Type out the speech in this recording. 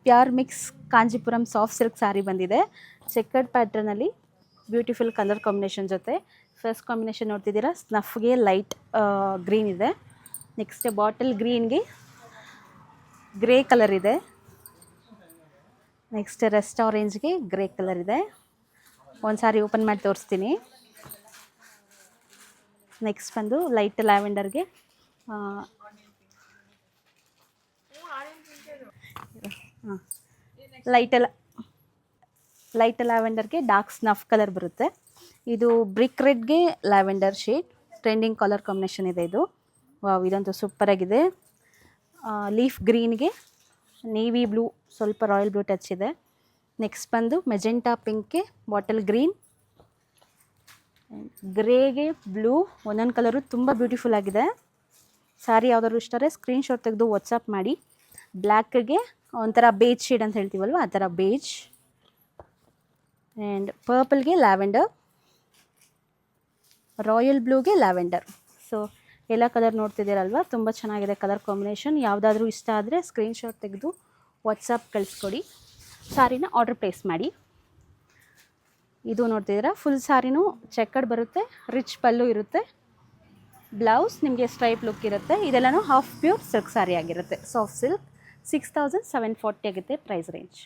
Pure mix Kanchipuram soft silk sari ಬಂದಿದೆ. Checkered ಪ್ಯಾಟ್ರನಲ್ಲಿ beautiful colour combination ಜೊತೆ. ಫಸ್ಟ್ ಕಾಂಬಿನೇಷನ್ ನೋಡ್ತಿದ್ದೀರಾ, ಸ್ನಫ್ಗೆ ಲೈಟ್ ಗ್ರೀನ್ ಇದೆ. ನೆಕ್ಸ್ಟ್ ಬಾಟಲ್ ಗ್ರೀನ್ಗೆ ಗ್ರೇ ಕಲರ್ ಇದೆ. ನೆಕ್ಸ್ಟ್ ರೆಸ್ಟ್ ಆರೆಂಜ್ಗೆ ಗ್ರೇ ಕಲರ್ ಇದೆ. ಒಂದು ಸಾರಿ ಓಪನ್ ಮಾಡಿ ತೋರಿಸ್ತೀನಿ. ನೆಕ್ಸ್ಟ್ ಬಂದು ಲೈಟ್ ಲ್ಯಾವೆಂಡರ್ಗೆ ಲೈಟ್ ಲ್ಯಾವೆಂಡರ್ಗೆ ಡಾರ್ಕ್ ಸ್ನಫ್ ಕಲರ್ ಬರುತ್ತೆ. ಇದು ಬ್ರಿಕ್ ರೆಡ್ಗೆ lavender shade trending colour combination ಇದೆ ಇದು. ವಾವ್, ಇದಂತೂ ಸೂಪರಾಗಿದೆ. ಲೀಫ್ ಗ್ರೀನ್ಗೆ ನೇವಿ ಬ್ಲೂ, ಸ್ವಲ್ಪ ರಾಯಲ್ ಬ್ಲೂ ಟಚ್ ಇದೆ. ನೆಕ್ಸ್ಟ್ ಬಂದು ಮೆಜೆಂಟಾ ಪಿಂಕ್ಗೆ ಬಾಟಲ್ ಗ್ರೀನ್, ಗ್ರೇಗೆ ಬ್ಲೂ, ಒಂದೊಂದು ಕಲರು ತುಂಬ ಬ್ಯೂಟಿಫುಲ್ ಆಗಿದೆ. ಸ್ಯಾರಿ ಯಾವ್ದಾದ್ರು ಇಷ್ಟ ಆದರೆ ಸ್ಕ್ರೀನ್ಶಾಟ್ ತೆಗೆದು ವಾಟ್ಸಪ್ ಮಾಡಿ. ಬ್ಲ್ಯಾಕ್ಗೆ ಒಂಥರ ಬೇಜ್ ಶೇಡ್ ಅಂತ ಹೇಳ್ತೀವಲ್ವ, ಆ ಥರ ಬೇಜ್. ಆ್ಯಂಡ್ ಪರ್ಪಲ್ಗೆ ಲ್ಯಾವೆಂಡರ್, ರಾಯಲ್ ಬ್ಲೂಗೆ ಲ್ಯಾವೆಂಡರ್. ಸೊ ಎಲ್ಲ ಕಲರ್ ನೋಡ್ತಿದ್ದೀರಲ್ವ, ತುಂಬ ಚೆನ್ನಾಗಿದೆ ಕಲರ್ ಕಾಂಬಿನೇಷನ್. ಯಾವುದಾದ್ರೂ ಇಷ್ಟ ಆದರೆ ಸ್ಕ್ರೀನ್ಶಾಟ್ ತೆಗೆದು ವಾಟ್ಸಪ್ ಕಳಿಸ್ಕೊಡಿ, ಸ್ಯಾರಿನ ಆರ್ಡರ್ ಪ್ಲೇಸ್ ಮಾಡಿ. ಇದು ನೋಡ್ತಿದ್ದೀರಾ, ಫುಲ್ ಸ್ಯಾರಿನೂ ಚೆಕ್ಕಡ್ ಬರುತ್ತೆ, ರಿಚ್ ಪಲ್ಲು ಇರುತ್ತೆ, ಬ್ಲೌಸ್ ನಿಮಗೆ ಸ್ಟ್ರೈಪ್ ಲುಕ್ ಇರುತ್ತೆ. ಇದೆಲ್ಲನೂ ಹಾಫ್ ಪ್ಯೂರ್ ಸಿಲ್ಕ್ ಸ್ಯಾರಿ ಆಗಿರುತ್ತೆ, ಸಾಫ್ಟ್ ಸಿಲ್ಕ್. 6740 ಆಗುತ್ತೆ ಪ್ರೈಸ್ ರೇಂಜ್.